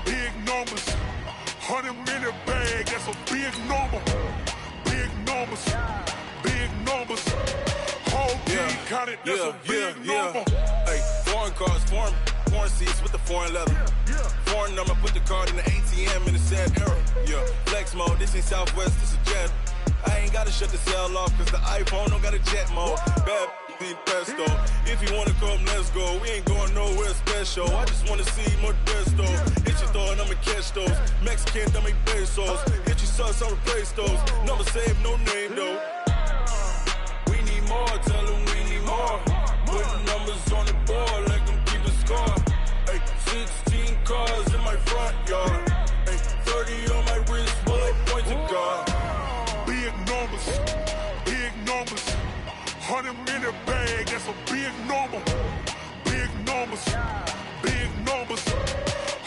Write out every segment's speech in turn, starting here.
big numbers. 100-minute bag, that's a big number. Big numbers, big numbers. Whole team counted, that's a big number. Hey, foreign cars, foreign seats with the foreign leather. Foreign number, put the card in the ATM in the sad era. Yeah, flex mode, this ain't Southwest, this is jet. I ain't gotta shut the cell off, cause the iPhone don't got a jet mode. Bad be pesto. If you wanna come, let's go. We ain't going nowhere special. I just wanna see more pesto. Hit your throw and I'ma catch those. Mexican, dumb make pesos. Hit your sauce, I'll replace those. Number save, no name though. We need more, tell them we need more. Putting numbers on the board like them keep a score. Hey, 16 cars in my front yard. Hey, 30 on my wrist, while I point to God. Big numbers, big numbers. 100-minute bag, that's a big number. Big numbers, big numbers.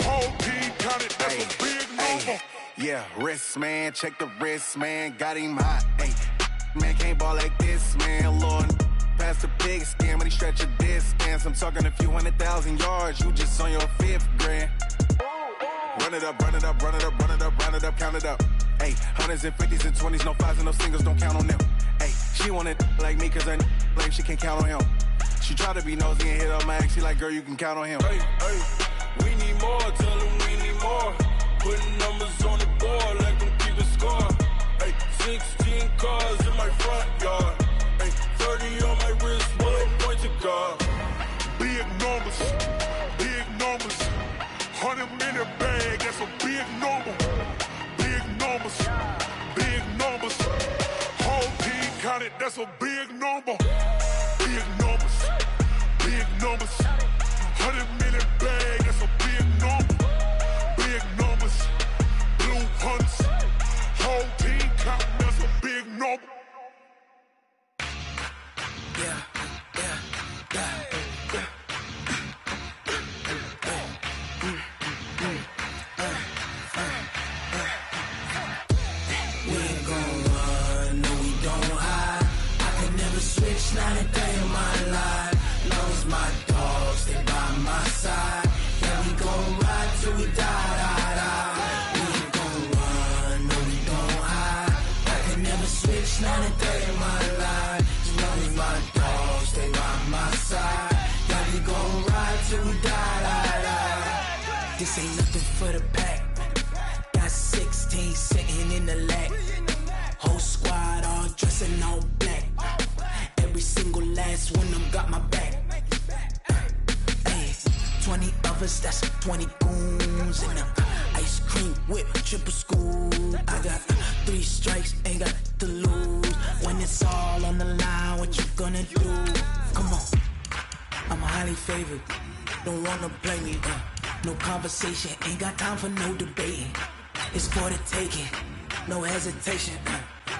Whole team counted, that's a big number. Yeah, wrist, man, check the wrist, man. Got him hot, ayy. Man, can't ball like this, man. Lord, past the pig skin, but he stretch a distance. I'm talking a few 100,000 yards. You just on your 5th grand. Run it up, run it up, run it up, run it up, run it up, count it up. Ayy, 100s and 50s and 20s, no 5s and no singles, don't count on them. Ayy, she want it like me, cause her like she can't count on him. She try to be nosy and hit up my ex, she like, girl, you can count on him. Hey, we need more, tell them we need more. Putting numbers on the board like them keep a score. Hey, 16 cars in my front yard. Hey, 30 on my wrist, while I point to God. Big numbers, big numbers. 100-minute bag, that's a big number. Big numbers, big numbers. Whole team counted, that's a big number. Big numbers, big numbers. 100-minute bag, that's a big number. Big numbers, blue hunts. Whole team counting, that's a big number. Yeah. Not a day in my life. Long as my dogs stay by my side. Yeah, we gon' ride till we die. We ain't gon' run, no, we don't hide. I can never switch, not a day in my life. As long as my dogs stay by my side. Yeah, we gon' ride till we die. This ain't nothing for the pack. Got 16 sitting in the lap. Whole squad all dressing all black. Every single last one of them got my back. Ay, 20 of us, that's 20 goons. And ice cream whip, triple scoop. I got 3 strikes, ain't got to lose. When it's all on the line, what you gonna do? Come on, I'm highly favored. Don't wanna play me, no conversation, ain't got time for no debating. It's for the taking, no hesitation.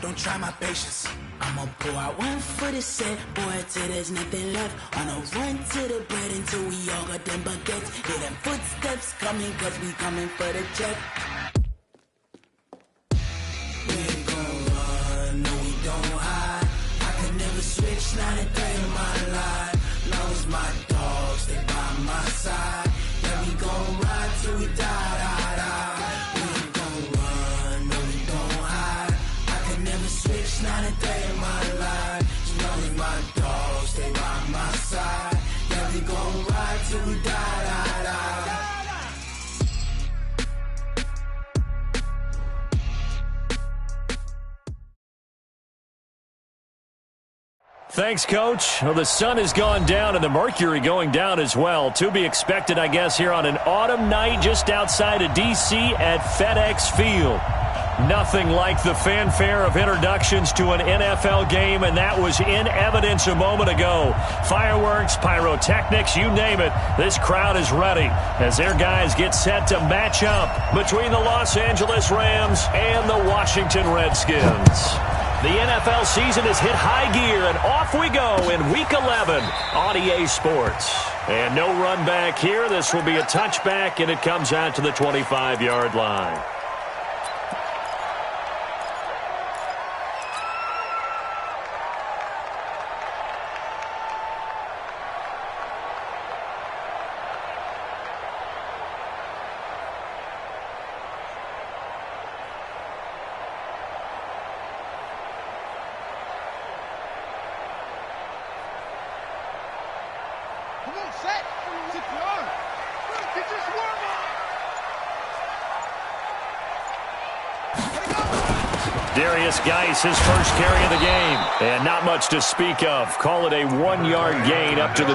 Don't try my patience. I'ma pour out one for the set, boy, till there's nothing left. On a run to the bread until we all got them baguettes. Hear them footsteps coming, cause we coming for the check. We ain't gon' run, no, we don't hide. I can never switch, not a day in my life. Long as my dogs stay by my side. Yeah, we gon' ride till we die. Switch, not a day in my life. As long as my dogs stay by my side. Yeah, we gon' ride till we die. Thanks, Coach. Well, the sun has gone down and the mercury going down as well. To be expected, I guess, here on an autumn night just outside of D.C. at FedEx Field. Nothing like the fanfare of introductions to an NFL game, and that was in evidence a moment ago. Fireworks, pyrotechnics, you name it. This crowd is ready as their guys get set to match up between the Los Angeles Rams and the Washington Redskins. The NFL season has hit high gear, and off we go in Week 11 on EA Sports. And no run back here. This will be a touchback, and it comes out to the 25-yard line. Darius Geis, his first carry of the game. And not much to speak of. Call it a 1-yard gain up to the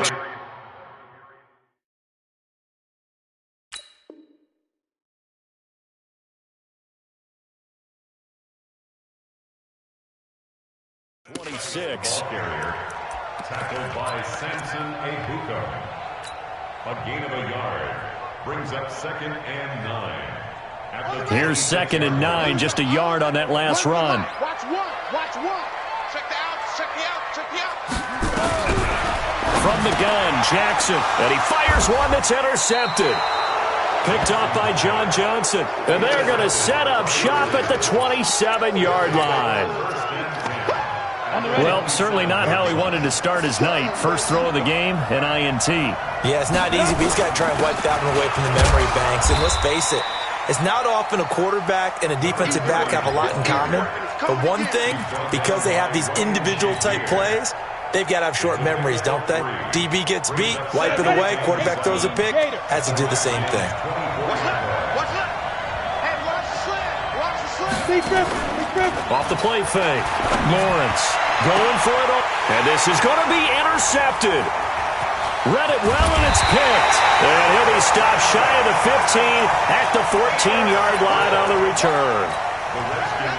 26. Carrier, tackled by Samson Ebuka. A gain of a yard. Brings up 2nd and 9. Here's 2nd and 9, just a yard on that last run. Watch one. Check the out. From the gun, Jackson, and he fires one that's intercepted. Picked off by John Johnson, and they're going to set up shop at the 27-yard line. Well, certainly not how he wanted to start his night. First throw of the game, an INT. Yeah, it's not easy, but he's got to try and wipe that one away from the memory banks. And let's face it, it's not often a quarterback and a defensive back have a lot in common. But one thing, because they have these individual type plays, they've got to have short memories, don't they? DB gets beat, wipe it away, quarterback throws a pick, has to do the same thing. Off the play fake. Lawrence going for it. And this is going to be intercepted. Read it well, and it's picked. And he'll be stopped shy of the 15 at the 14-yard line on the return.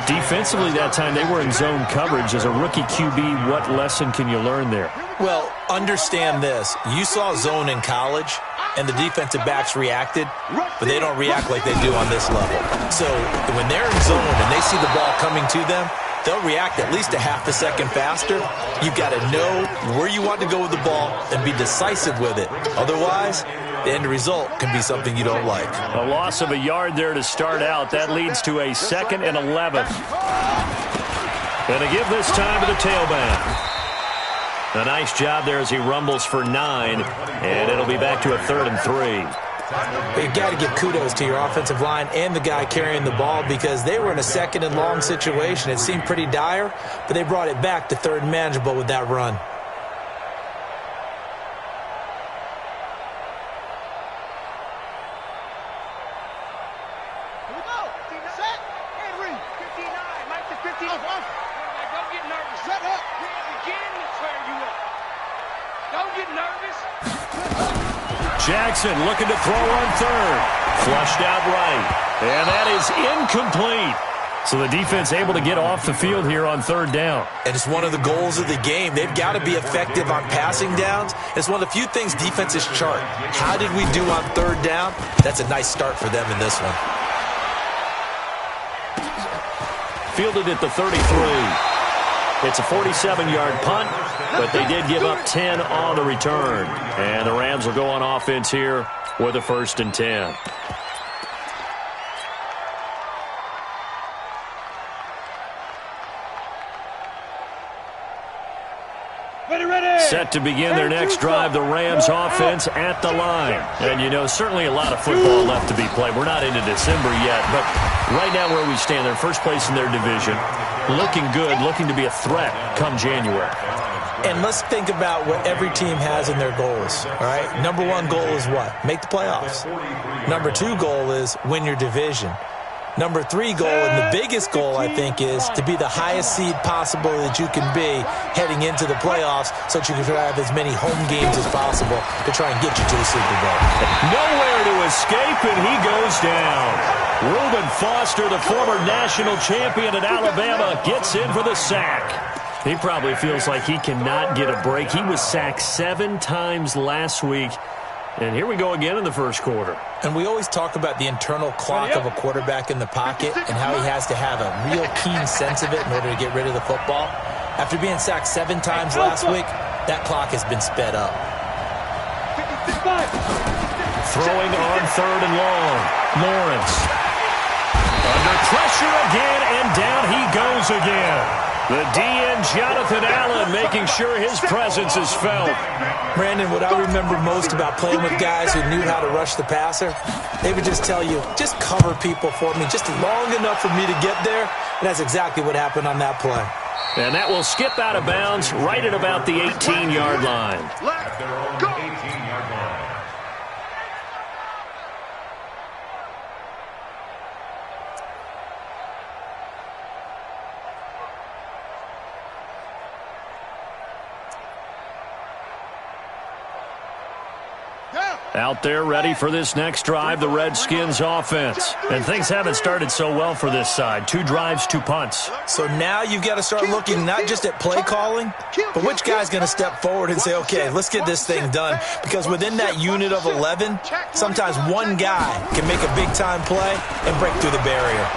Defensively that time, they were in zone coverage. As a rookie QB, what lesson can you learn there? Well, understand this. You saw zone in college, and the defensive backs reacted, but they don't react like they do on this level. So when they're in zone and they see the ball coming to them, they'll react at least a half a second faster. You've got to know where you want to go with the ball and be decisive with it. Otherwise, the end result can be something you don't like. A loss of a yard there to start out. That leads to a 2nd and 11. And to give this time to the tailback. A nice job there as he rumbles for 9, and it'll be back to a 3rd and 3. You got to give kudos to your offensive line and the guy carrying the ball because they were in a 2nd and long situation. It seemed pretty dire, but they brought it back to 3rd and manageable with that run. Here we go. Set. And read. 59. Mike to 50. Don't get nervous. Set up. Begin to tear you up. Don't get nervous. Jackson looking to throw on 3rd. Flushed out right. And that is incomplete. So the defense able to get off the field here on 3rd down. And it's one of the goals of the game. They've got to be effective on passing downs. It's one of the few things defenses chart. How did we do on 3rd down? That's a nice start for them in this one. Fielded at the 33. It's a 47-yard punt, but they did give up 10 on the return. And the Rams will go on offense here with a 1st and 10. Set to begin their next drive, the Rams offense at the line. And, you know, certainly a lot of football left to be played. We're not into December yet, but right now where we stand, they're first place in their division. Looking good, looking to be a threat come January. And let's think about what every team has in their goals, all right? Number 1 goal is what? Make the playoffs. Number 2 goal is win your division. Number 3 goal, and the biggest goal, I think, is to be the highest seed possible that you can be heading into the playoffs so that you can have as many home games as possible to try and get you to the Super Bowl. Nowhere to escape, and he goes down. Reuben Foster, the former national champion at Alabama, gets in for the sack. He probably feels like he cannot get a break. He was sacked 7 times last week. And here we go again in the first quarter. And we always talk about the internal clock of a quarterback in the pocket and how he has to have a real keen sense of it in order to get rid of the football. After being sacked 7 times last week, that clock has been sped up. Throwing on 3rd and long. Lawrence. Under pressure again, and down he goes again. The DN, Jonathan Allen, making sure his presence is felt. Brandon, what I remember most about playing with guys who knew how to rush the passer, they would just tell you, just cover people for me, just long enough for me to get there. And that's exactly what happened on that play. And that will skip out of bounds right at about the 18-yard line. At their own 18-yard line. Out there ready for this next drive, the Redskins offense. And things haven't started so well for this side. 2 drives, 2 punts. So now you've got to start looking not just at play calling, but which guy's going to step forward and say, okay, let's get this thing done. Because within that unit of 11, sometimes one guy can make a big-time play and break through the barrier.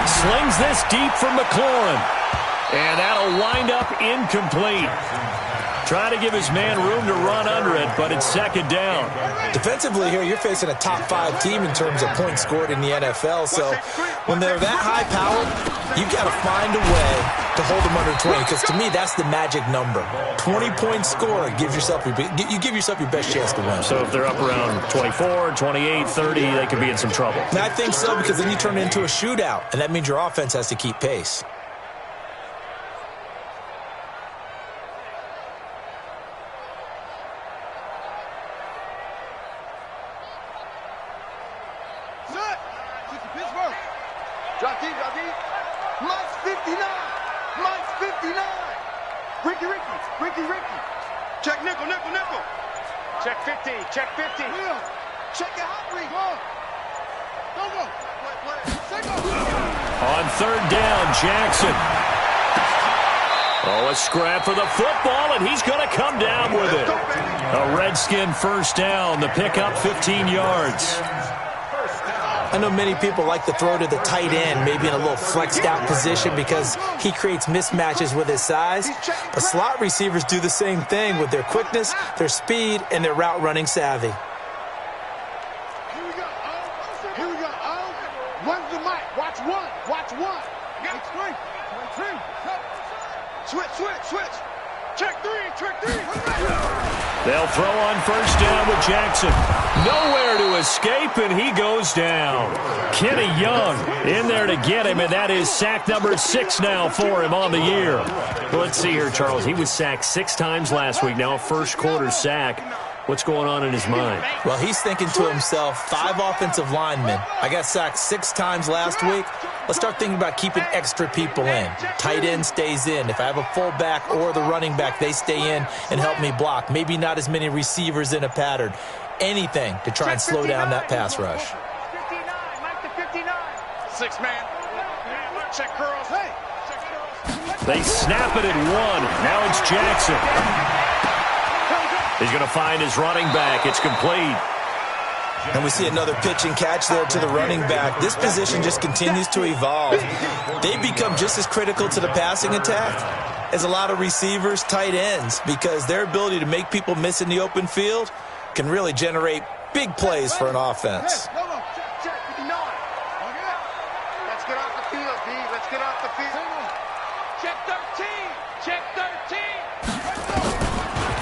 Slings this deep for McLaurin. And that'll wind up incomplete. Trying to give his man room to run under it, but it's second down. Defensively here, you're facing a top 5 team in terms of points scored in the NFL. So when they're that high-powered, you've got to find a way to hold them under 20. Because to me, that's the magic number. 20-point score gives yourself you give yourself your best chance to win. So if they're up around 24, 28, 30, they could be in some trouble. And I think so, because then you turn it into a shootout, and that means your offense has to keep pace. Drop deep. Mike's 59. Ricky. Check nickel. Check 50. Check your hot read. Go. On third down, Jackson. Oh, a scrap for the football, and he's going to come down with it. A Redskin first down. The pickup, 15 yards. I know many people like to throw to the tight end, maybe in a little flexed out position because he creates mismatches with his size. But slot receivers do the same thing with their quickness, their speed, and their route running savvy. Here we go. Run the mic. Watch one. Switch. Check three. They'll throw on first down with Jackson. Nowhere to escape, and he goes down. Kenny Young in there to get him, and that is sack number 6 now for him on the year. Well, let's see here, Charles. He was sacked 6 times last week, now a first-quarter sack. What's going on in his mind? Well, he's thinking to himself, 5 offensive linemen. I got sacked 6 times last week. Let's start thinking about keeping extra people in. Tight end stays in. If I have a fullback or the running back, they stay in and help me block. Maybe not as many receivers in a pattern. Anything to try and slow down that pass rush. 59, Mike to 59. 6 man. Check curls. They snap it at 1. Now it's Jackson. He's going to find his running back. It's complete. And we see another pitch and catch there to the running back. This position just continues to evolve. They become just as critical to the passing attack as a lot of receivers, tight ends, because their ability to make people miss in the open field can really generate big plays for an offense. Check 59. Let's get off the field, D. Let's get off the field. Check 13. Check 13.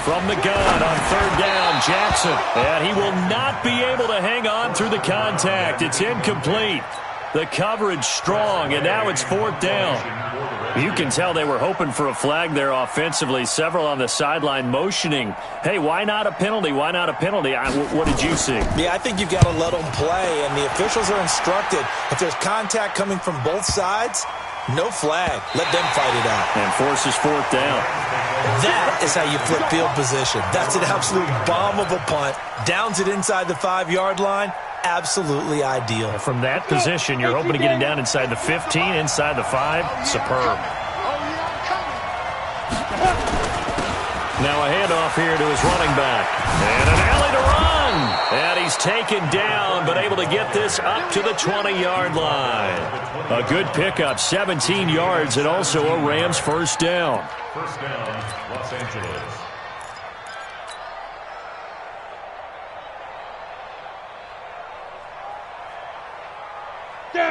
From the gun on third down, Jackson. And he will not be able to hang on through the contact. It's incomplete. The coverage strong, and now it's 4th down. You can tell they were hoping for a flag there offensively. Several on the sideline motioning. Hey, why not a penalty? Why not a penalty? What did you see? Yeah, I think you've got to let them play, and the officials are instructed. If there's contact coming from both sides, no flag. Let them fight it out. And forces 4th down. That is how you flip field position. That's an absolute bomb of a punt. Downs it inside the 5-yard line. Absolutely ideal. From that position, you're hoping to get it down inside the 15, inside the 5. Superb. Now a handoff here to his running back. And an alley to run. And he's taken down, but able to get this up to the 20-yard line. A good pickup, 17 yards, and also a Rams first down. First down, Los Angeles.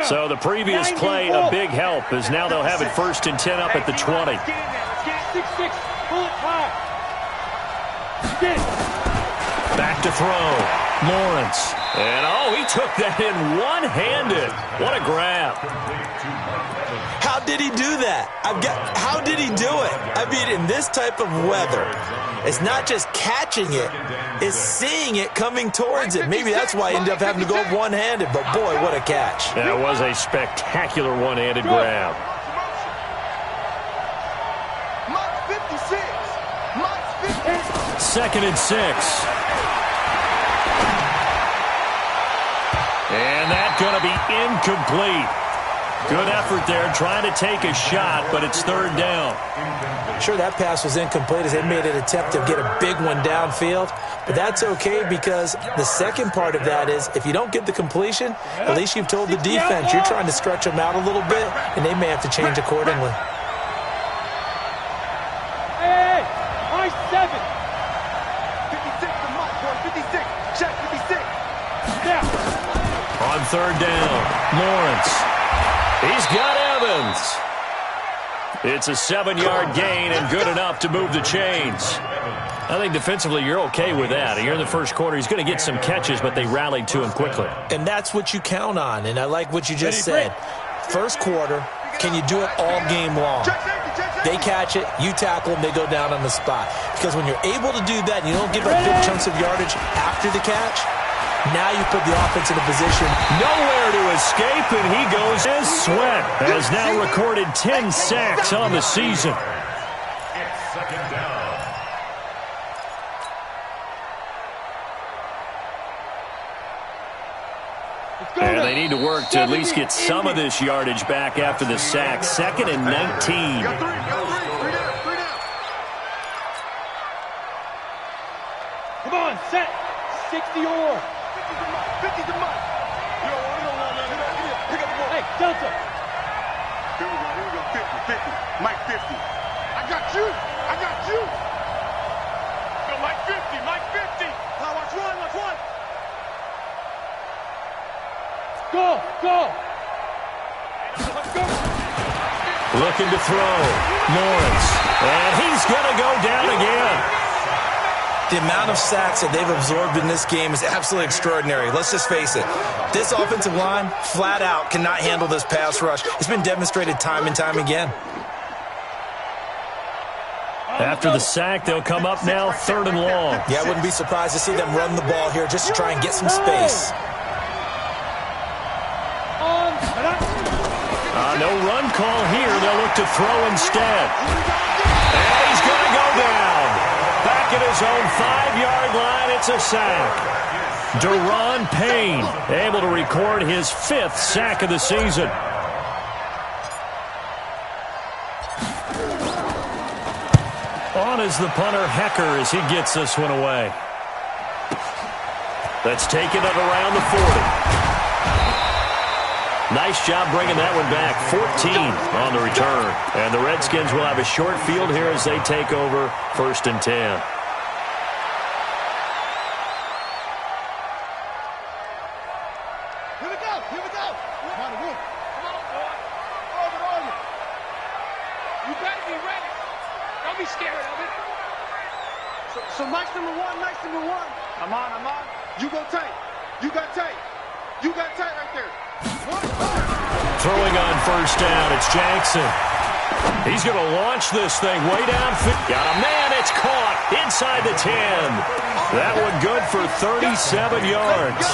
So the previous play, a big help, as now they'll have it 1st and 10 up at the 20. Back to throw. Lawrence. And, he took that in one-handed. What a grab. How did he do that? How did he do it? I mean, in this type of weather, it's not just catching it, it's seeing it coming towards it. Maybe that's why he ended up having to go one-handed, but boy, what a catch. That was a spectacular one-handed grab. Mike 56. 2nd and 6. And that's going to be incomplete. Good effort there, trying to take a shot, but it's third down. Sure, that pass was incomplete as they made an attempt to get a big one downfield, but that's okay because the second part of that is if you don't get the completion, at least you've told the defense you're trying to stretch them out a little bit, and they may have to change accordingly. Hey, nice 7. 56 to Mike, boy, 56. Check 56. Snap. On third down, Lawrence. He's got Evans. It's a 7-yard gain and good enough to move the chains. I think defensively you're okay with that. Here in the first quarter, he's going to get some catches, but they rallied to him quickly. And that's what you count on, and I like what you just said. First quarter, can you do it all game long? They catch it, you tackle them, they go down on the spot. Because when you're able to do that and you don't give up big chunks of yardage after the catch, now you put the offense in a position. Nowhere to escape, and he goes as Sweat has now recorded 10 sacks on the season. It's second down. And they need to work to at least get some of this yardage back after the sack. 2nd and 19. Got three down. Come on, set. 60 or 50 to Mike. You don't want that. Pick up the ball. Hey, Delta. Here we go. 50. Mike 50. I got you. Go, Mike 50. Now watch one. Go. Let's go. Looking to throw. Lawrence. And he's going to go down again. The amount of sacks that they've absorbed in this game is absolutely extraordinary. Let's just face it. This offensive line, flat out, cannot handle this pass rush. It's been demonstrated time and time again. After the sack, they'll come up now 3rd and long. Yeah, I wouldn't be surprised to see them run the ball here just to try and get some space. No run call here. They'll look to throw instead. And he's going to go down. Back at his own 5-yard line, it's a sack. Deron Payne able to record his 5th sack of the season. On is the punter, Hecker, as he gets this one away. That's taken it around the 40. Nice job bringing that one back. 14 on the return. And the Redskins will have a short field here as they take over 1st and 10. Here we go. Come on, boy. You better be ready. Don't be scared of it. So Mike's number one. I'm on. You go tight. You got tight right there. Throwing on 1st down, it's Jackson. He's going to launch this thing way down. Got a man, it's caught inside the 10. That one good for 37 yards.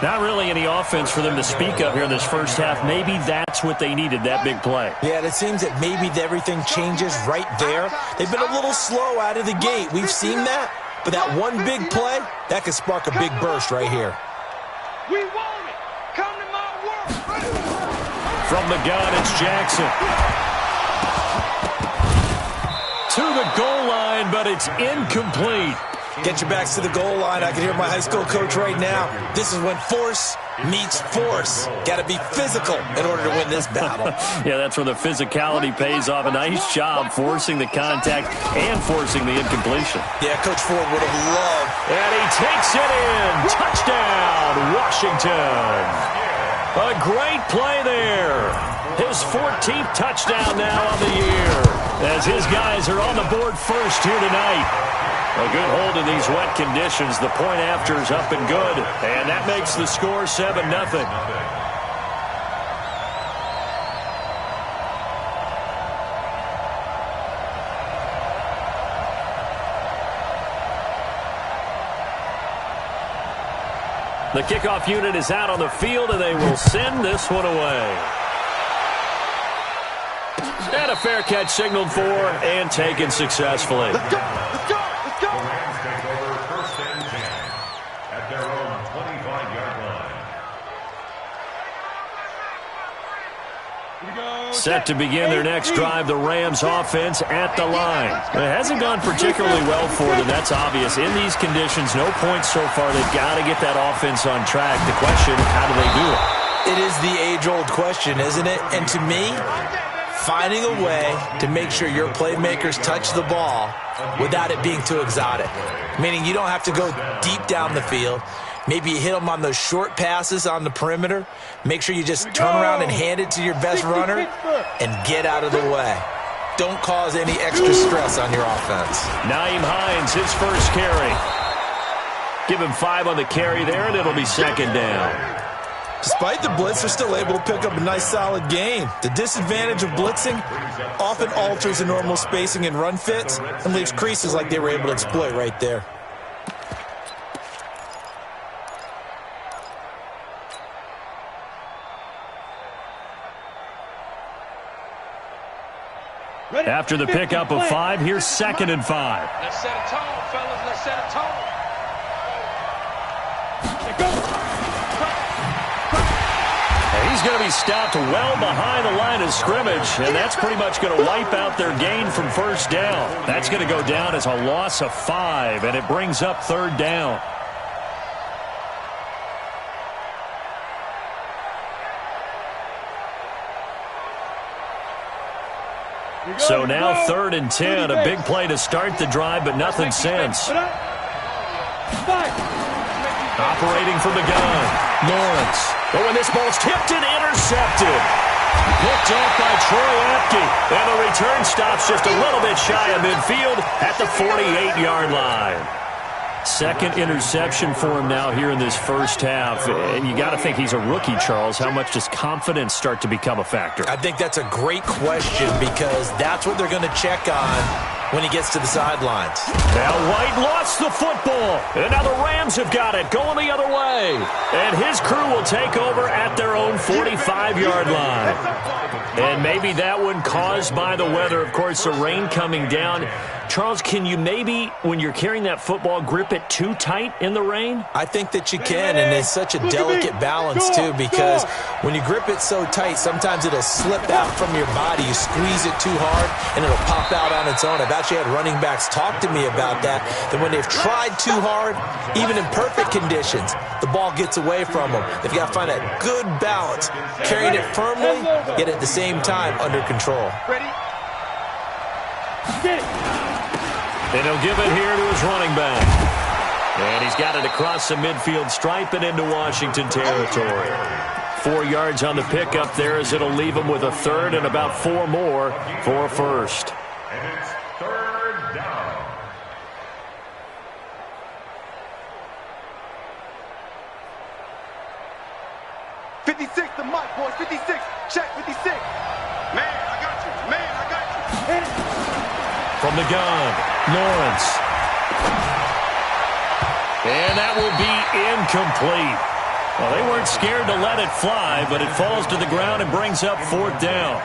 Not really any offense for them to speak of here in this first half. Maybe that's what they needed, that big play. Yeah, it seems that maybe everything changes right there. They've been a little slow out of the gate. We've seen that. But that one big play, that could spark a big burst right here. We want it. Come to my world. From the gun, it's Jackson. To the goal line, but it's incomplete. Get your backs to the goal line. I can hear my high school coach right now. This is when force meets force. Got to be physical in order to win this battle. Yeah, that's where the physicality pays off. A nice job forcing the contact and forcing the incompletion. Yeah, Coach Ford would have loved. And he takes it in. Touchdown, Washington. A great play there. His 14th touchdown now on the year, as his guys are on the board first here tonight. A good hold in these wet conditions. The point after is up and good, and that makes the score 7-0. The kickoff unit is out on the field, and they will send this one away. And a fair catch signaled for and taken successfully. Let's go. The Rams take over 1st and 10 at their Set to begin their next drive, the Rams offense at the line. It hasn't gone particularly well for them, that's obvious. In these conditions, no points so far. They've got to get that offense on track. The question, how do they do it? It is the age-old question, isn't it? And to me, finding a way to make sure your playmakers touch the ball without it being too exotic. Meaning you don't have to go deep down the field. Maybe you hit them on those short passes on the perimeter. Make sure you just turn around and hand it to your best runner and get out of the way. Don't cause any extra stress on your offense. Nyheim Hines, his first carry. Give him 5 on the carry there, and it'll be second down. Despite the blitz, they're still able to pick up a nice, solid gain. The disadvantage of blitzing often alters the normal spacing and run fits and leaves creases like they were able to exploit right there. After the pickup of 5, here's 2nd and 5. Let's set a tone, fellas. Let's set a tone. And he's going to be stopped well behind the line of scrimmage, and that's pretty much going to wipe out their gain from first down. That's going to go down as a loss of 5, and it brings up 3rd down. So now 3rd and 10, a big play to start the drive, but nothing since. Operating from the gun, Lawrence. But when this ball's tipped and intercepted. Picked off by Troy Apke. And the return stops just a little bit shy of midfield at the 48-yard line. 2nd interception for him now here in this first half. And you got to think he's a rookie, Charles. How much does confidence start to become a factor? I think that's a great question because that's what they're going to check on when he gets to the sidelines. Now White lost the football. And now the Rams have got it going the other way. And his crew will take over at their own 45-yard line. And maybe that one caused by the weather. Of course, the rain coming down. Charles, can you maybe, when you're carrying that football, grip it too tight in the rain? I think that you can, and it's such a delicate balance, too, because when you grip it so tight, sometimes it'll slip out from your body. You squeeze it too hard, and it'll pop out on its own. I've actually had running backs talk to me about that when they've tried too hard, even in perfect conditions, the ball gets away from them. They've got to find that good balance, carrying it firmly, yet at the same time under control. Ready? Get it. And he'll give it here to his running back. And he's got it across the midfield stripe and into Washington territory. 4 yards on the pickup there as it'll leave him with a 3rd and about 4 more for a first. And it's 3rd down. '56, the mic, boys. 56. Check 56. Man, I got you. Man, I got you. Hit it. From the gun, Lawrence. And that will be incomplete. Well, they weren't scared to let it fly, but it falls to the ground and brings up 4th down.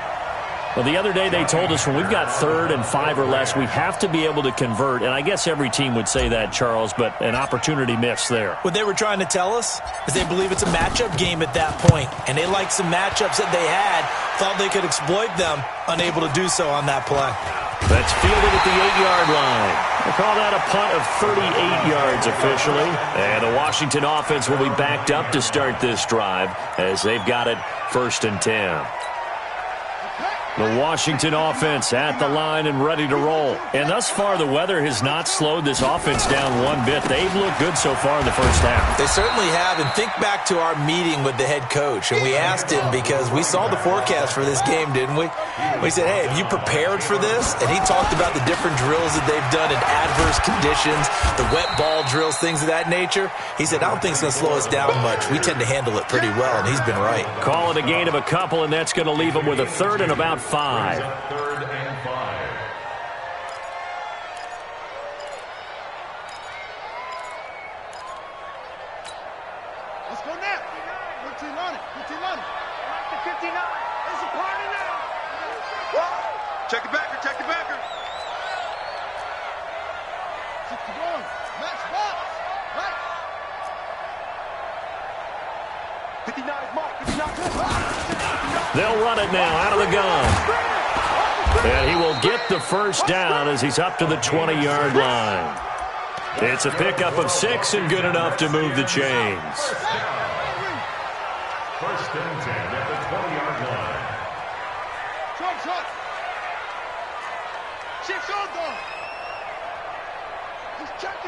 Well, the other day they told us when we've got 3rd and 5 or less, we have to be able to convert. And I guess every team would say that, Charles, but an opportunity missed there. What they were trying to tell us is they believe it's a matchup game at that point, and they liked some matchups that they had, thought they could exploit them, unable to do so on that play. That's fielded at the 8-yard line. They call that a punt of 38 yards officially. And the Washington offense will be backed up to start this drive as they've got it 1st and 10. The Washington offense at the line and ready to roll. And thus far, the weather has not slowed this offense down one bit. They've looked good so far in the first half. They certainly have. And think back to our meeting with the head coach. And we asked him because we saw the forecast for this game, didn't we? We said, hey, have you prepared for this? And he talked about the different drills that they've done in adverse conditions, the wet ball drills, things of that nature. He said, I don't think it's going to slow us down much. We tend to handle it pretty well, and he's been right. Call it a gain of a couple, and that's going to leave them with a 3rd and about 5. 3rd and 5. Let's go now. 15 on it. 15 on it. Right to 59. It's a party now. Whoa. Check the backer. Check the backer. 61. Max box. Right. 59 is marked. 59 is marked. 59. They'll run it now out of the gun. And he will get the first down as he's up to the 20-yard line. It's a pickup of 6 and good enough to move the chains. First and 10 at the 20-yard line.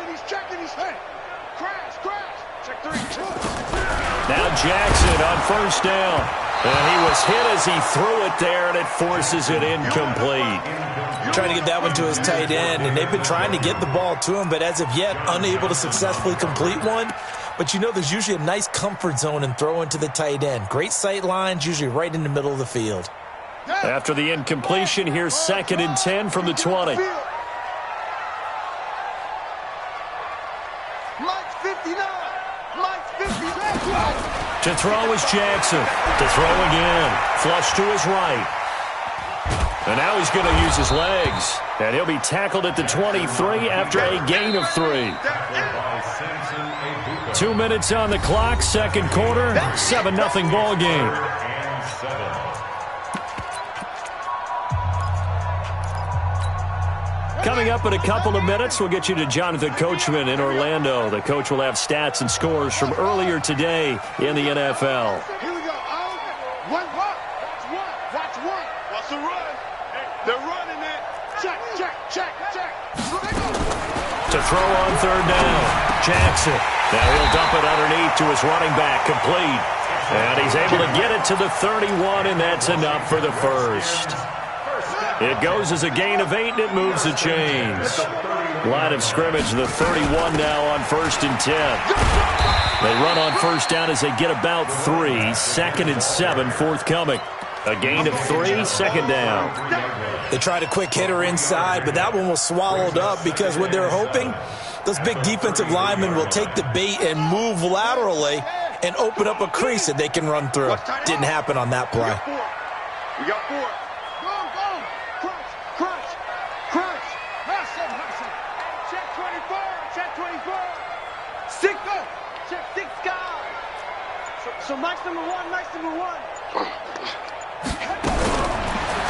He's checking his head. Crash. Check 3. Now Jackson on first down. And he was hit as he threw it there, and it forces it incomplete. Trying to get that one to his tight end, and they've been trying to get the ball to him, but as of yet, unable to successfully complete one. But you know there's usually a nice comfort zone in throwing to the tight end. Great sight lines, usually right in the middle of the field. After the incompletion, here's 2nd and 10 from the 20. Mike's 59. To throw is Jackson. To throw again. Flush to his right. And now he's going to use his legs. And he'll be tackled at the 23 after a gain of 3. 2 minutes on the clock, second quarter, 7-0 ball game. Coming up in a couple of minutes, we'll get you to Jonathan Coachman in Orlando. The coach will have stats and scores from earlier today in the NFL. Here we go. Watch one. Watch the run. They're running it. Check. To throw on third down, Jackson. Now he'll dump it underneath to his running back, complete. And he's able to get it to the 31, and that's enough for the first. It goes as a gain of 8, and it moves the chains. Line of scrimmage, the 31 now on 1st and 10. They run on first down as they get about 3. 2nd and 7 forthcoming. A gain of 3, second down. They tried a quick hitter inside, but that one was swallowed up because what they're hoping, those big defensive linemen will take the bait and move laterally and open up a crease that they can run through. Didn't happen on that play. We got 4. Crunch. Check 24. 6. Check 6 guys. So nice number one.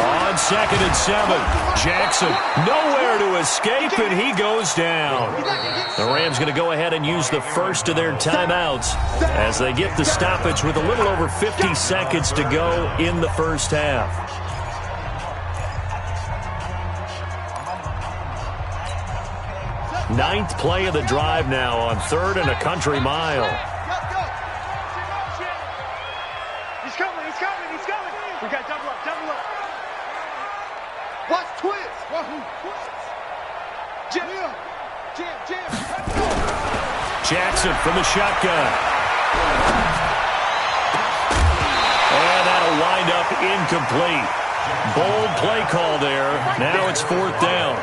On 2nd and 7, Jackson nowhere to escape, and he goes down. The Rams going to go ahead and use the first of their timeouts as they get the stoppage with a little over 50 seconds to go in the first half. Ninth play of the drive now on 3rd and a country mile. He's coming. We got double up. Watch twist. Jam. Jackson from the shotgun. And that'll wind up incomplete. Bold play call there. Now it's 4th down.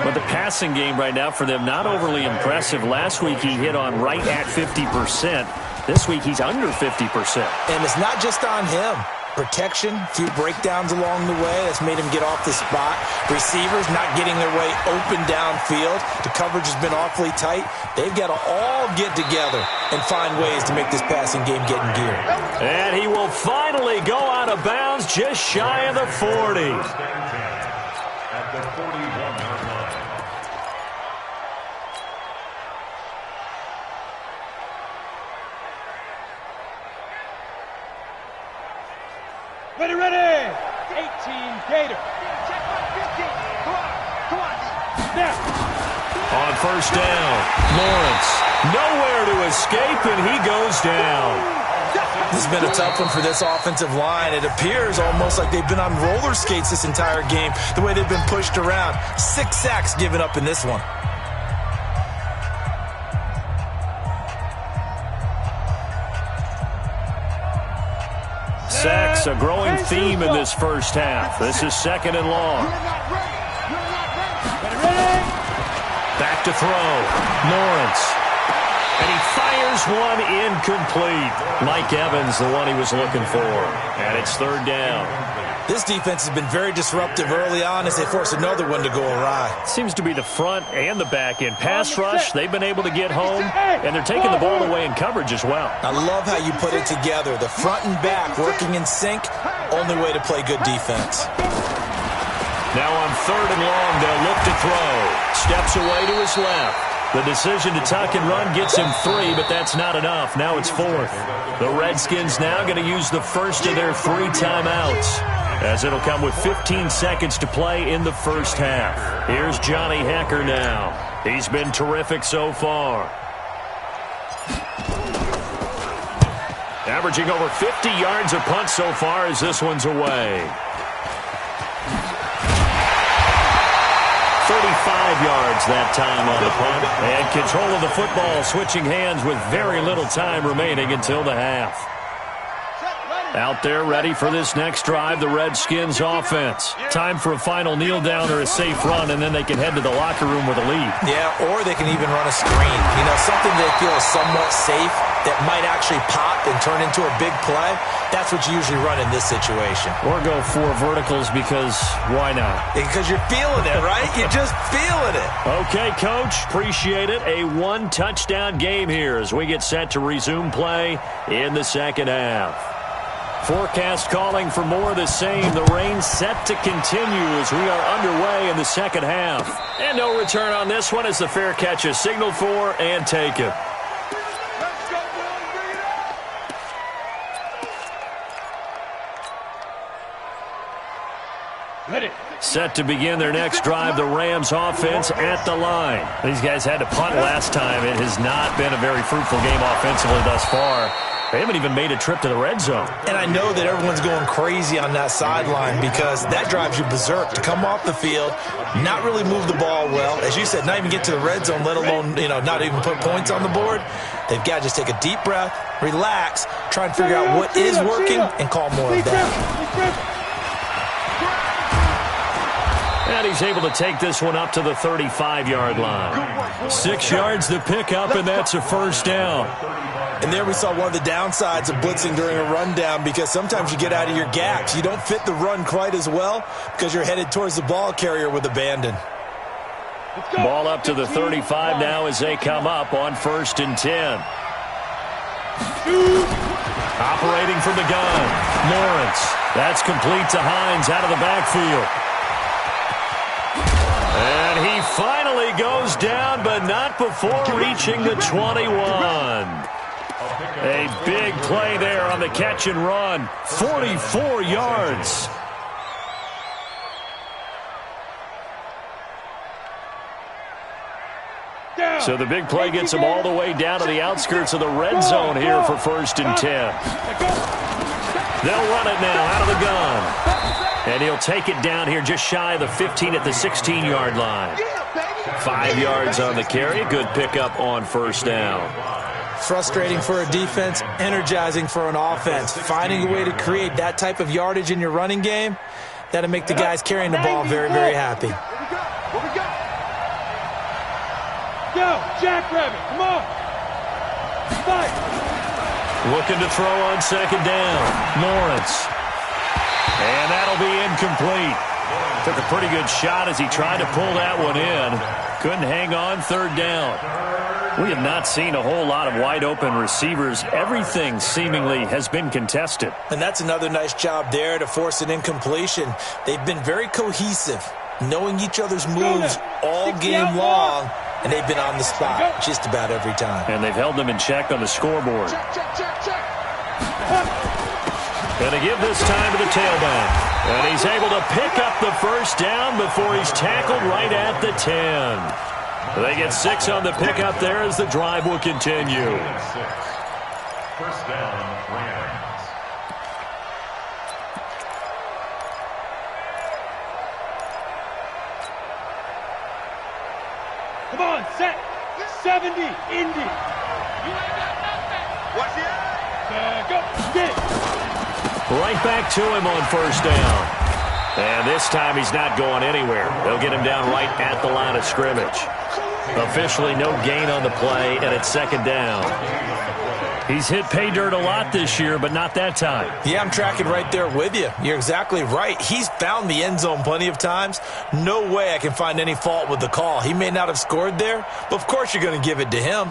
But the passing game right now for them, not overly impressive. Last week he hit on right at 50%. This week he's under 50%. And it's not just on him. Protection, a few breakdowns along the way. That's made him get off the spot. Receivers not getting their way open downfield. The coverage has been awfully tight. They've got to all get together and find ways to make this passing game get in gear. And he will finally go out of bounds just shy of the 40. At the 41-yard line. Ready. 18 Gator. Check 15. Come on. There. On first down, Lawrence nowhere to escape, and he goes down. This has been a tough one for this offensive line. It appears almost like they've been on roller skates this entire game, the way they've been pushed around. 6 sacks given up in this one. Sacks, a growing theme in this first half. This is 2nd and long. Back to throw. Lawrence. And he fires one incomplete. Mike Evans, the one he was looking for. And it's third down. This defense has been very disruptive early on as they force another one to go awry. Seems to be the front and the back end. Pass rush, they've been able to get home, and they're taking the ball away in coverage as well. I love how you put it together. The front and back working in sync, only way to play good defense. Now on third and long, they'll look to throw. Steps away to his left. The decision to tuck and run gets him 3, but that's not enough. Now it's fourth. The Redskins now going to use the first of their 3 timeouts, as it'll come with 15 seconds to play in the first half. Here's Johnny Hekker now. He's been terrific so far. Averaging over 50 yards a punt so far as this one's away. 35 yards that time on the punt. And control of the football, switching hands with very little time remaining until the half. Out there ready for this next drive, the Redskins offense. Time for a final kneel down or a safe run, and then they can head to the locker room with a lead. Yeah, or they can even run a screen. You know, something they feel is somewhat safe that might actually pop and turn into a big play. That's what you usually run in this situation. Or go 4 verticals because why not? Because you're feeling it, right? You're just feeling it. Okay, Coach. Appreciate it. A 1-touchdown game here as we get set to resume play in the second half. Forecast calling for more of the same. The rain set to continue as we are underway in the second half. And no return on this one as the fair catch is signaled for and taken. Set to begin their next drive, the Rams offense at the line. These guys had to punt last time. It has not been a very fruitful game offensively thus far. They haven't even made a trip to the red zone. And I know that everyone's going crazy on that sideline because that drives you berserk to come off the field, not really move the ball well. As you said, not even get to the red zone, let alone, not even put points on the board. They've got to just take a deep breath, relax, try and figure out what is working and call more of that. And he's able to take this one up to the 35-yard line. 6 yards to pick up, and that's a first down. And there we saw one of the downsides of blitzing during a rundown because sometimes you get out of your gaps. You don't fit the run quite as well because you're headed towards the ball carrier with abandon. Ball up to the 35 now as they come up on 1st and 10. Operating from the gun, Lawrence. That's complete to Hines out of the backfield. And he finally goes down, but not before reaching the 21. A big play there on the catch and run. 44 yards. So the big play gets him all the way down to the outskirts of the red zone here for 1st and 10. They'll run it now out of the gun. And he'll take it down here just shy of the 15 at the 16-yard line. 5 yards on the carry. Good pickup on 1st down. Frustrating for a defense, energizing for an offense. Finding a way to create that type of yardage in your running game, that'll make the guys carrying the ball very, very happy. Go, Jackrabbit, come on. Fight. Looking to throw on 2nd down. Lawrence. And that'll be incomplete. Took a pretty good shot as he tried to pull that one in. Couldn't hang on 3rd down. We have not seen a whole lot of wide-open receivers. Everything seemingly has been contested. And that's another nice job there to force an incompletion. They've been very cohesive, knowing each other's moves all game long, and they've been on the spot just about every time. And they've held them in check on the scoreboard. Going to give this time to the tailback. And he's able to pick up the 1st down before he's tackled right at the 10. They get 6 on the pickup there as the drive will continue. 1st down, Rams. Come on, set. 70, Indy. Watch the eye. Go, get it. Right back to him on 1st down. And this time he's not going anywhere. They'll get him down right at the line of scrimmage. Officially no gain on the play, and it's second down. He's hit pay dirt a lot this year, but not that time. Yeah, I'm tracking right there with you. You're exactly right. He's found the end zone plenty of times. No way I can find any fault with the call. He may not have scored there, but of course you're going to give it to him.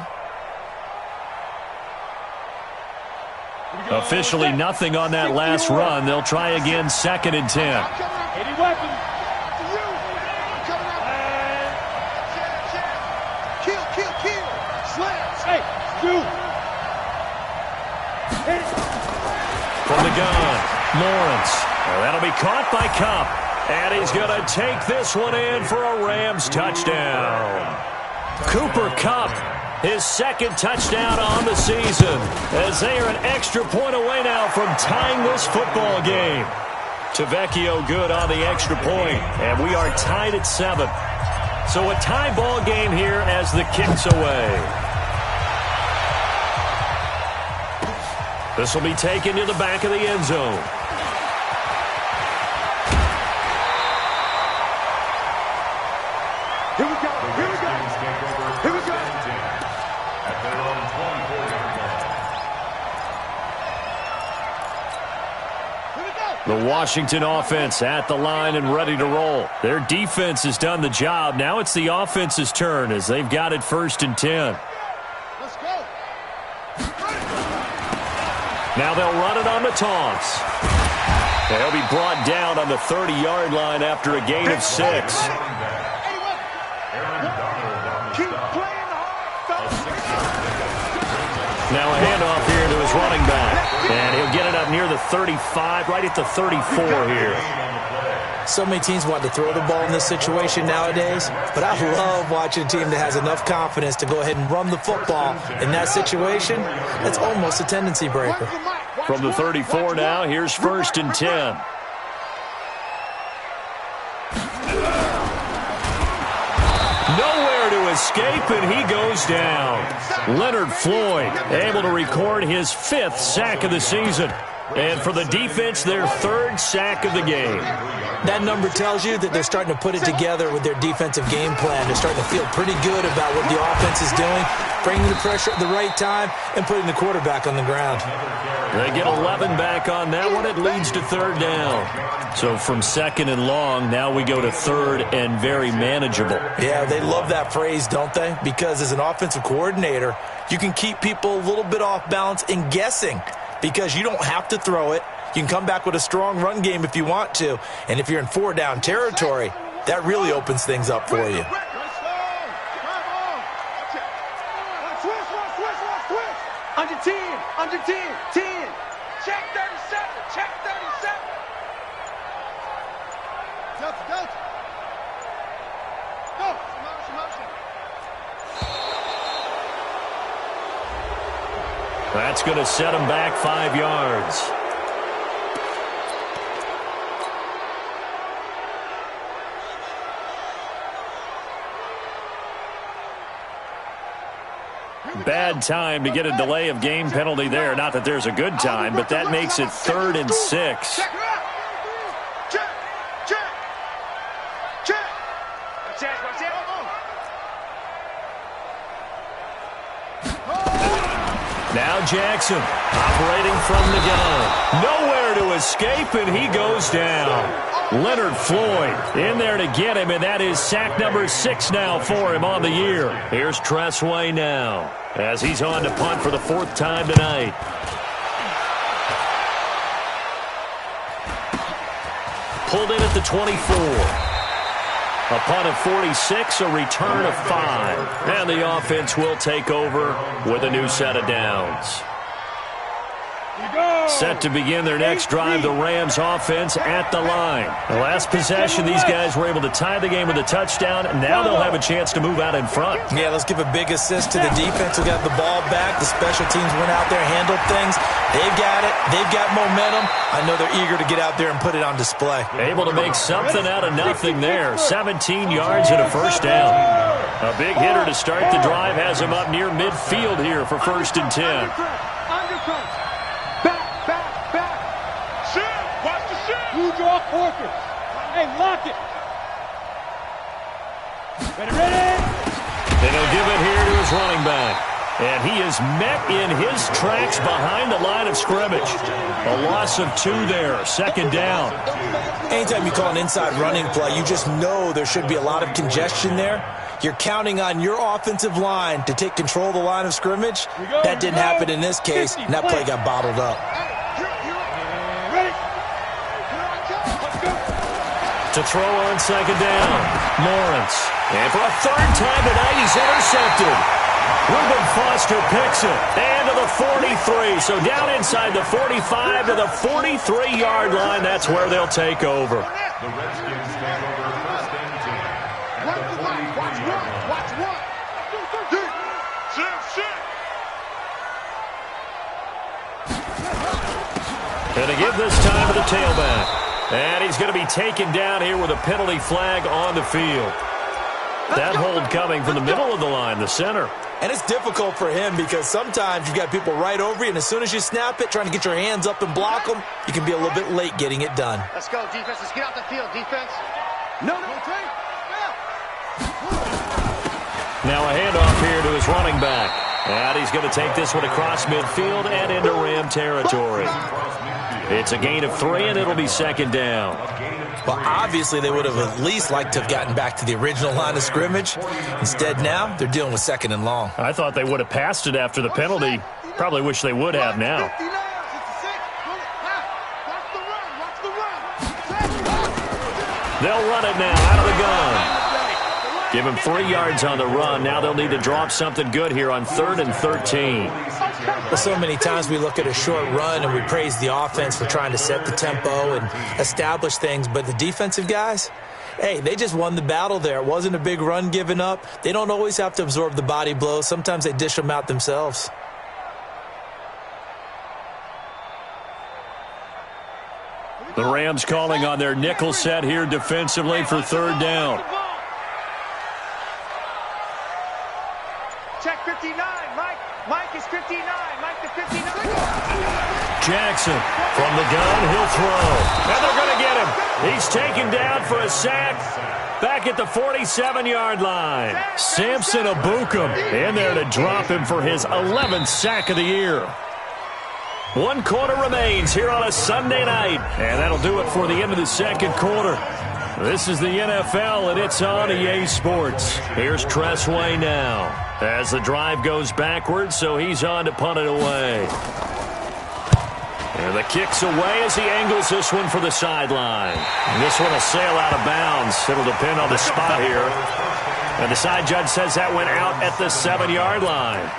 Officially nothing on that last run. They'll try again, 2nd and 10. Any weapons? Kill. Slams. Hey, shoot. From the gun, Lawrence. That'll be caught by Kupp. And he's going to take this one in for a Rams touchdown. Cooper Kupp, his 2nd touchdown on the season, as they are an extra point away now from tying this football game. Tavecchio good on the extra point, and we are tied at 7. So a tie ball game here as the kick's away. This will be taken to the back of the end zone. Here we go. At their own 24-yard line. The Washington offense at the line and ready to roll. Their defense has done the job. Now it's the offense's turn as they've got it 1st and 10. Let's go. Now they'll run it on the toss. They'll be brought down on the 30-yard line after a gain of 6. Now a handoff here to his running back. And he'll get it up near the 35, right at the 34 here. So many teams want to throw the ball in this situation nowadays, but I love watching a team that has enough confidence to go ahead and run the football. In that situation, that's almost a tendency breaker. From the 34 now, here's 1st and 10. Nowhere to escape, and he goes down. Leonard Floyd able to record his 5th sack of the season. And for the defense, their 3rd sack of the game. That number tells you that they're starting to put it together with their defensive game plan. They're starting to feel pretty good about what the offense is doing, bringing the pressure at the right time, and putting the quarterback on the ground. They get 11 back on that one. It leads to 3rd down. So from 2nd and long, now we go to 3rd and very manageable. Yeah, they love that phrase, don't they? Because as an offensive coordinator, you can keep people a little bit off balance and guessing because you don't have to throw it. You can come back with a strong run game if you want to. And if you're in 4-down territory, that really opens things up for you. Under 10, 10. Check 37, check 37. Delta. Go. Motion. That's going to set him back 5 yards. Bad time to get a delay of game penalty there. Not that there's a good time, but that makes it 3rd and 6. Now Jackson operating from the gun. Nowhere to escape, and he goes down. Leonard Floyd in there to get him, and that is sack number 6 now for him on the year. Here's Tressway now as he's on to punt for the 4th time tonight. Pulled in at the 24. A punt of 46, a return of 5. And the offense will take over with a new set of downs. Set to begin their next drive, the Rams offense at the line. The last possession, these guys were able to tie the game with a touchdown. Now they'll have a chance to move out in front. Yeah, let's give a big assist to the defense who got the ball back. The special teams went out there, handled things. They've got it. They've got momentum. I know they're eager to get out there and put it on display. Able to make something out of nothing there. 17 yards and a 1st down. A big hitter to start the drive has him up near midfield here for 1st and 10. You draw quarters. Hey, lock it. Ready. And he'll give it here to his running back. And he is met in his tracks behind the line of scrimmage. A loss of 2 there, second down. Anytime you call an inside running play, you just know there should be a lot of congestion there. You're counting on your offensive line to take control of the line of scrimmage. That didn't happen in this case, and that play got bottled up. To throw on second down, Lawrence. And for a third time tonight, he's intercepted. Reuben Foster picks it. And to the 43. So down inside the 45 to the 43-yard line. That's where they'll take over. The Redskins take over first and 10 at the 43-yard line. Watch one. And to give this time to the tailback. And he's going to be taken down here with a penalty flag on the field. That hold coming from the middle of the line, the center. And it's difficult for him because sometimes you've got people right over you, and as soon as you snap it, trying to get your hands up and block them, you can be a little bit late getting it done. Let's go, defense. Let's get out the field, defense. No, take. Now a handoff here to his running back. And he's going to take this one across midfield and into Ram territory. It's a gain of 3, and it'll be second down. Well, obviously, they would have at least liked to have gotten back to the original line of scrimmage. Instead, now, they're dealing with second and long. I thought they would have passed it after the penalty. Probably wish they would have now. They'll run it now out of the gun. Give him 3 yards on the run. Now they'll need to drop something good here on 3rd and 13. Well, so many times we look at a short run and we praise the offense for trying to set the tempo and establish things, but the defensive guys, hey, they just won the battle there. It wasn't a big run given up. They don't always have to absorb the body blows. Sometimes they dish them out themselves. The Rams calling on their nickel set here defensively for 3rd down. Check 59, Mike. Mike is 59. Mike to 59. Jackson from the gun, he'll throw. And they're going to get him. He's taken down for a sack back at the 47-yard line. Samson Abukum in there to drop him for his 11th sack of the year. 1 quarter remains here on a Sunday night. And that'll do it for the end of the second quarter. This is the NFL, and it's on EA Sports. Here's Tressway now as the drive goes backwards, so he's on to punt it away. And the kick's away as he angles this one for the sideline. And this one will sail out of bounds. It'll depend on the spot here. And the side judge says that went out at the 7-yard line.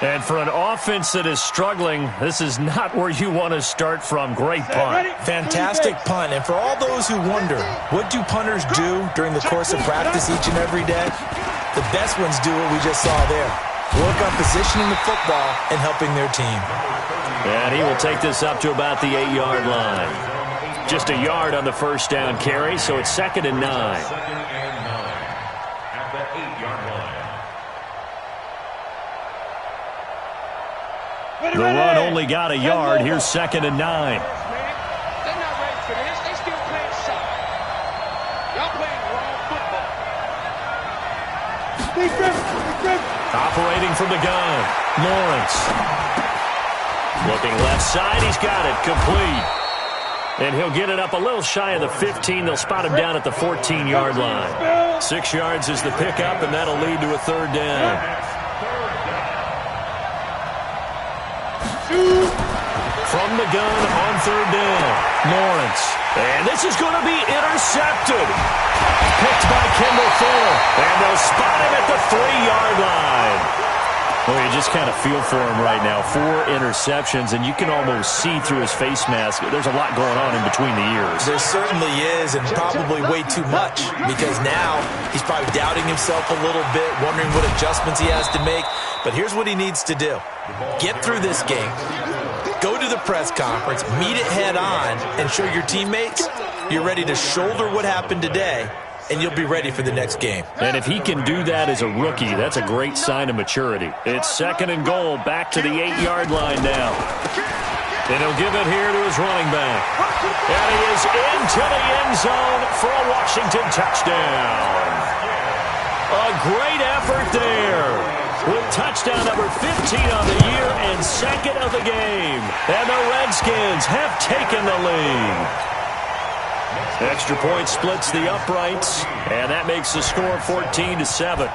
And for an offense that is struggling, this is not where you want to start from. Great punt. Fantastic punt. And for all those who wonder, what do punters do during the course of practice each and every day? The best ones do what we just saw there. Work on positioning the football and helping their team. And he will take this up to about the 8-yard line. Just a yard on the first down carry, so it's 2nd and 9. 2nd and 9 at the 8-yard line. The run only got a yard. Here's 2nd and 9. They're not ready for this. They still playing soccer. Y'all playing wrong football. Operating from the gun, Lawrence. Looking left side, he's got it, complete. And he'll get it up a little shy of the 15. They'll spot him down at the 14-yard line. 6 yards is the pickup, and that'll lead to a 3rd down. From the gun on 3rd down, Lawrence. And this is going to be intercepted. Picked by Kendall Fuller. And they'll spot him at the 3-yard line. Well, you just kind of feel for him right now. 4 interceptions, and you can almost see through his face mask. There's a lot going on in between the ears. There certainly is, and probably way too much, because now he's probably doubting himself a little bit, wondering what adjustments he has to make. But here's what he needs to do. Get through this game. Go to the press conference, meet it head on, and show your teammates you're ready to shoulder what happened today, and you'll be ready for the next game. And if he can do that as a rookie, that's a great sign of maturity. It's 2nd and goal, back to the 8-yard line now. And he'll give it here to his running back. And he is into the end zone for a Washington touchdown. A great effort there. With touchdown number 15 on the year and second of the game. And the Redskins have taken the lead. Extra point splits the uprights, and that makes the score 14-7.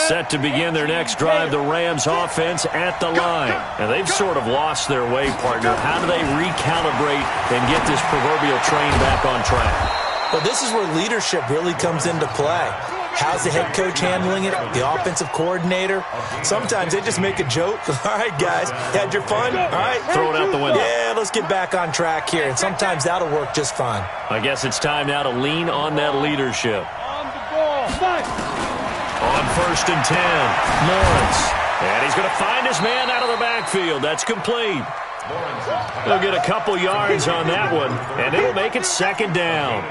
Set to begin their next drive, the Rams offense at the line. And they've sort of lost their way, partner. How do they recalibrate and get this proverbial train back on track? Well, this is where leadership really comes into play. How's the head coach handling it? The offensive coordinator? Sometimes they just make a joke. All right, guys, had your fun? All right. Throw it out the window. Yeah, let's get back on track here. And sometimes that'll work just fine. I guess it's time now to lean on that leadership. On the ball. On 1st and 10, Lawrence. And he's going to find his man out of the backfield. That's complete. They'll get a couple yards on that one, and it'll make it 2nd down.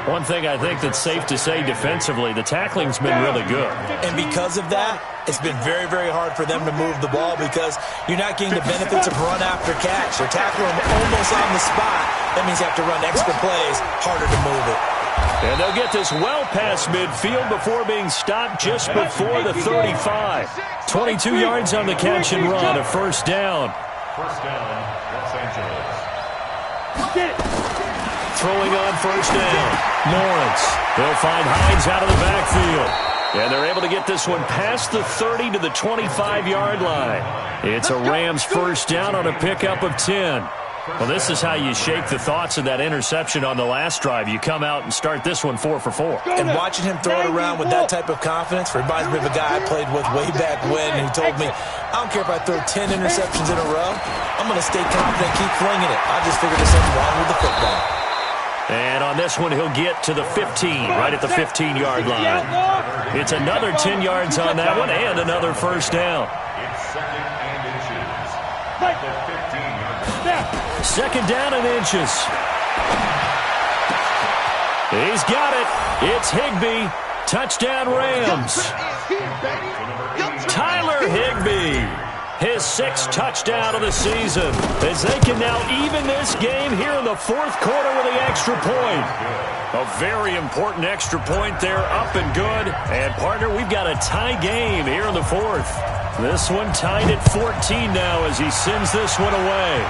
One thing I think that's safe to say defensively, the tackling's been really good. And because of that, it's been very, very hard for them to move the ball because you're not getting the benefits of run after catch. They're tackling them almost on the spot. That means you have to run extra plays, harder to move it. And they'll get this well past midfield before being stopped just before the 35. 22 yards on the catch and run, a 1st down. First down, Los Angeles. Throwing on 1st down, Lawrence. They'll find Hines out of the backfield. And they're able to get this one past the 30 to the 25-yard line. It's a Rams 1st down on a pickup of 10. Well, this is how you shake the thoughts of that interception on the last drive. You come out and start this one 4 for 4. And watching him throw it around with that type of confidence reminds me of a guy I played with way back when who told me, I don't care if I throw 10 interceptions in a row. I'm going to stay confident and keep flinging it. I just figured there's something wrong with the football. And on this one, he'll get to the 15, right at the 15-yard line. It's another 10 yards on that one and another 1st down. It's 2nd and inches. At the 15-yard line. 2nd down and inches. He's got it. It's Higbee. Touchdown Rams. Tyler Higbee. His 6th touchdown of the season. As they can now even this game here in the 4th quarter with the extra point. A very important extra point there, up and good. And partner, we've got a tie game here in the 4th. This one tied at 14 now as he sends this one away.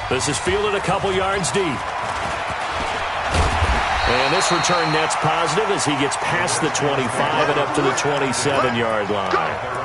This is fielded a couple yards deep. And this return net's positive as he gets past the 25 and up to the 27-yard line.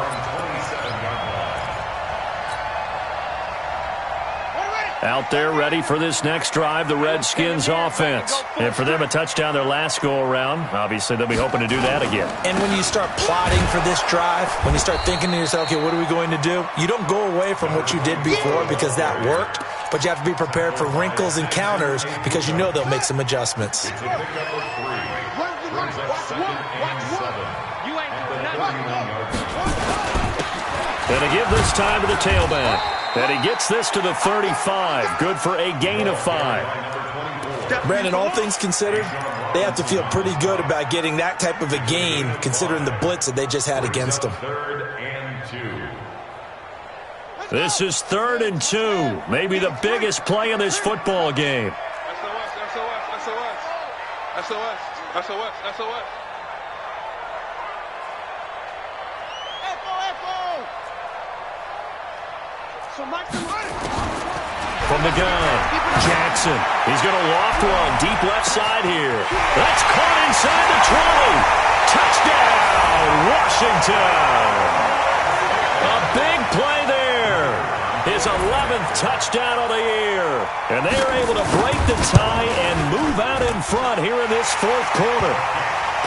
Out there ready for this next drive, the Redskins offense. And for them, a touchdown their last go-around. Obviously, they'll be hoping to do that again. And when you start plotting for this drive, when you start thinking to yourself, okay, what are we going to do? You don't go away from what you did before because that worked, but you have to be prepared for wrinkles and counters because you know they'll make some adjustments. It's a pickup of 3. Brings up 2nd and 7. You ain't doing nothing. And to give this time to the tailback. And he gets this to the 35. Good for a gain of 5. Brandon, all things considered, they have to feel pretty good about getting that type of a gain considering the blitz that they just had against them. 3rd and 2. This is 3rd and 2. Maybe the biggest play in this football game. SOS. From the gun, Jackson. He's going to loft one deep left side here. That's caught inside the 20. Touchdown, Washington. A big play there. His 11th touchdown of the year. And they are able to break the tie and move out in front here in this 4th quarter.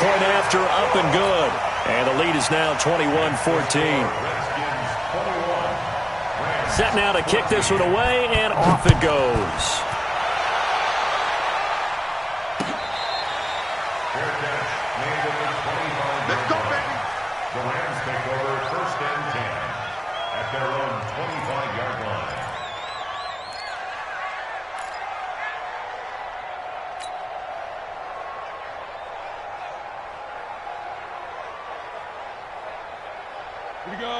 Point after, up and good. And the lead is now 21-14. Set now to kick this one away, and off it goes. Let's go, baby. The Rams take over 1st and 10 at their own 25-yard line.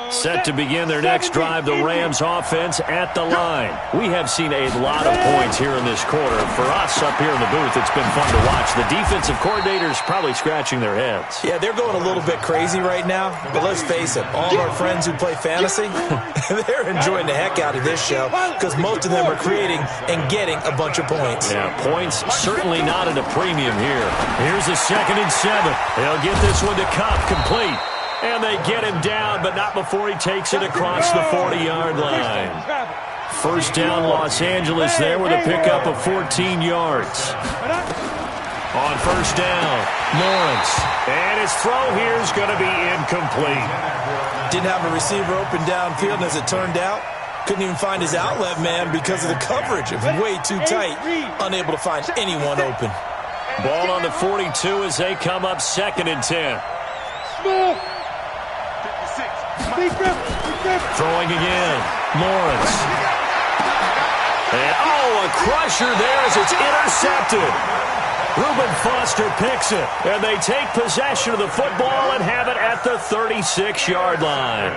Set to begin their next drive, the Rams offense at the line. We have seen a lot of points here in this quarter. For us up here in the booth, it's been fun to watch. The defensive coordinators probably scratching their heads. Yeah, they're going a little bit crazy right now, but let's face it, all of our friends who play fantasy, they're enjoying the heck out of this show because most of them are creating and getting a bunch of points. Yeah, points certainly not at a premium here. Here's a 2nd and 7. They'll get this one to Cup, complete. And they get him down, but not before he takes it across the 40-yard line. First down, Los Angeles there with a pickup of 14 yards. On first down, Lawrence. And his throw here is going to be incomplete. Didn't have a receiver open downfield, and as it turned out, couldn't even find his outlet man because of the coverage. It was way too tight, unable to find anyone open. Ball on the 42 as they come up 2nd and 10. Throwing again, Lawrence. And, a crusher there as it's intercepted. Reuben Foster picks it, and they take possession of the football and have it at the 36-yard line.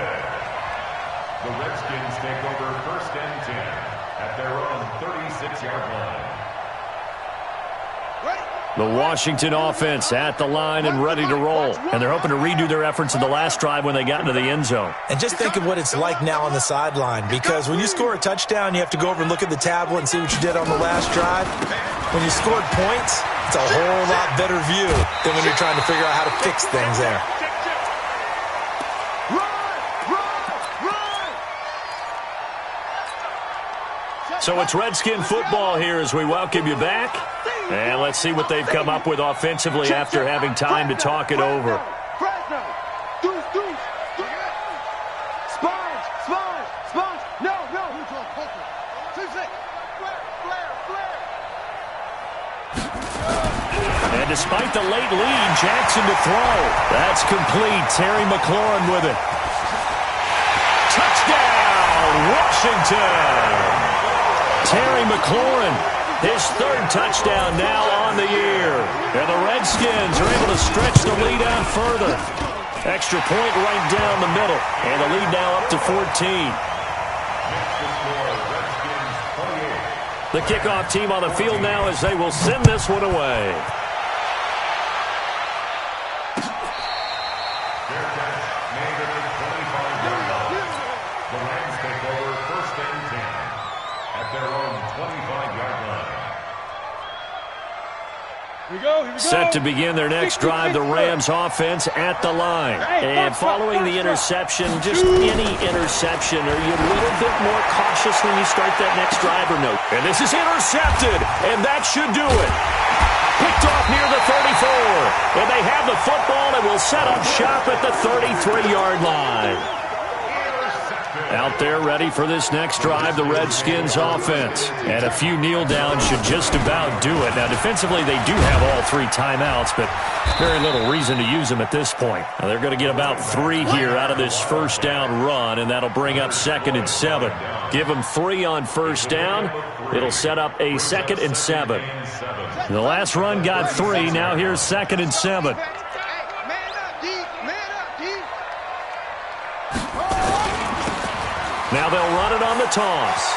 The Redskins take over 1st and 10 at their own 36-yard line. The Washington offense at the line and ready to roll. And they're hoping to redo their efforts in the last drive when they got into the end zone. And just think of what it's like now on the sideline, because when you score a touchdown, you have to go over and look at the tablet and see what you did on the last drive. When you scored points, it's a whole lot better view than when you're trying to figure out how to fix things there. So it's Redskin football here as we welcome you back. And let's see what they've come up with offensively after having time to talk it over. And despite the late lead, Jackson to throw. That's complete. Terry McLaurin with it. Touchdown, Washington. Terry McLaurin, his 3rd touchdown now on the year. And the Redskins are able to stretch the lead out further. Extra point right down the middle. And the lead now up to 14. The kickoff team on the field now as they will send this one away. The Rams take over 1st and 10 at their own 25-yard line. Here we go. Set to begin their next drive, the Rams offense at the line. And following the interception, just any interception, are you a little bit more cautious when you start that next drive or no? And this is intercepted, and that should do it. Picked off near the 34. And they have the football and will set up shop at the 33-yard line. Out there ready for this next drive, the Redskins offense. And a few kneel downs should just about do it. Now, defensively, they do have all 3 timeouts, but very little reason to use them at this point. Now, they're going to get about 3 here out of this first down run, and that'll bring up 2nd and 7. Give them 3 on first down. It'll set up a 2nd and 7. The last run got 3. Now here's 2nd and 7. Now they'll run it on the toss.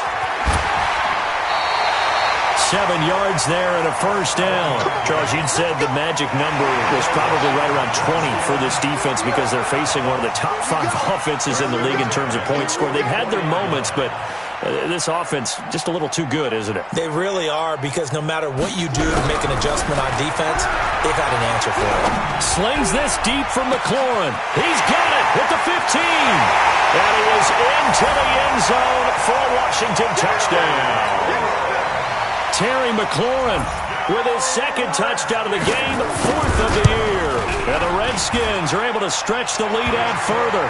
7 yards there and a first down. Charles, you'd said the magic number was probably right around 20 for this defense because they're facing one of the top 5 offenses in the league in terms of points scored. They've had their moments, but this offense just a little too good, isn't it? They really are, because no matter what you do to make an adjustment on defense, they've had an answer for it. Slings this deep from McLaurin. He's got it at the 15. And he is into the end zone for a Washington touchdown. Terry McLaurin with his 2nd touchdown of the game, 4th of the year. And the Redskins are able to stretch the lead out further.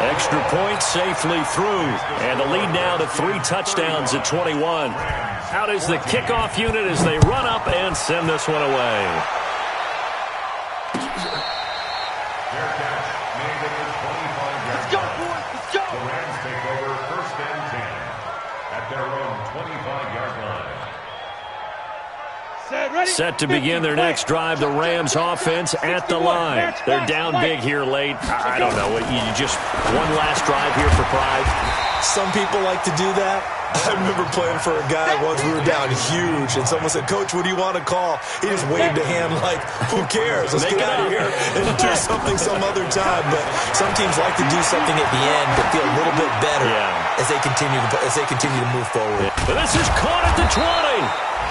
Extra point safely through. And the lead now to 3 touchdowns at 21. Out is the kickoff unit as they run up and send this one away. Let's go, boys. Let's go. The Rams take over 1st and 10 at their own 25-yard line. Set to begin their next drive, the Rams offense at the line. They're down big here late. I don't know. You just one last drive here for pride. Some people like to do that. I remember playing for a guy once. We were down huge, and someone said, "Coach, what do you want to call?" He just waved a hand like, "Who cares? Let's get out of here and do something some other time." But some teams like to do something at the end to feel a little bit better as they continue to move forward. But this is caught at the 20.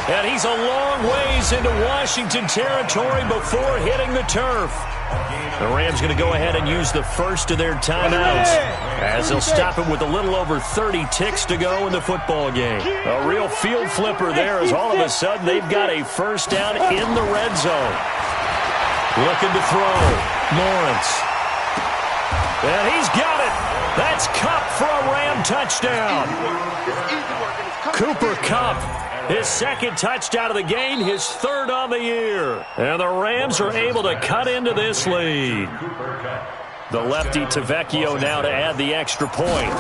And he's a long ways into Washington territory before hitting the turf. The Rams going to go ahead and use the first of their timeouts as they'll stop it with a little over 30 ticks to go in the football game. A real field flipper there as all of a sudden they've got a first down in the red zone. Looking to throw. Lawrence. And he's got it. That's Kupp for a Ram touchdown. Cooper Kupp. His second touchdown of the game, his third on the year. And the Rams are able to cut into this lead. The lefty Tavecchio now to add the extra point.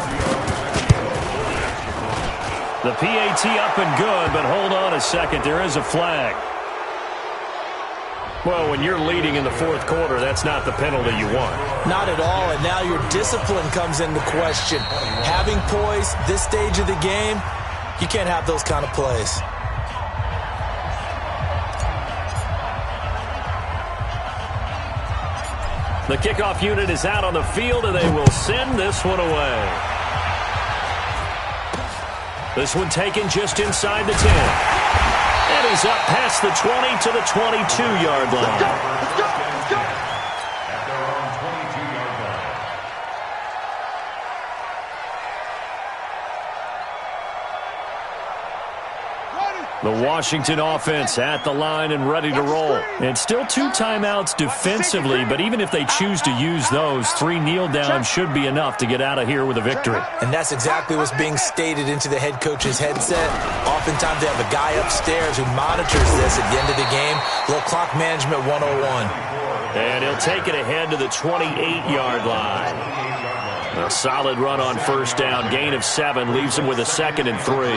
The PAT up and good, but hold on a second. There is a flag. Well, when you're leading in the fourth quarter, that's not the penalty you want. Not at all, and now your discipline comes into question. Having poise this stage of the game, you can't have those kind of plays. The kickoff unit is out on the field, and they will send this one away. This one taken just inside the 10. And he's up past the 20 to the 22-yard line. Let's go. At their own 22-yard line. The Washington offense at the line and ready to roll. And still 2 timeouts defensively, but even if they choose to use those, 3 kneel downs should be enough to get out of here with a victory. And that's exactly what's being stated into the head coach's headset. Oftentimes they have a guy upstairs who monitors this at the end of the game. A little clock management 101. And he'll take it ahead to the 28-yard line. A solid run on first down. Gain of 7 leaves him with a 2nd and 3.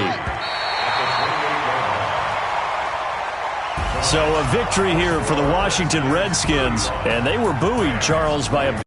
So a victory here for the Washington Redskins, and they were buoyed, Charles, by a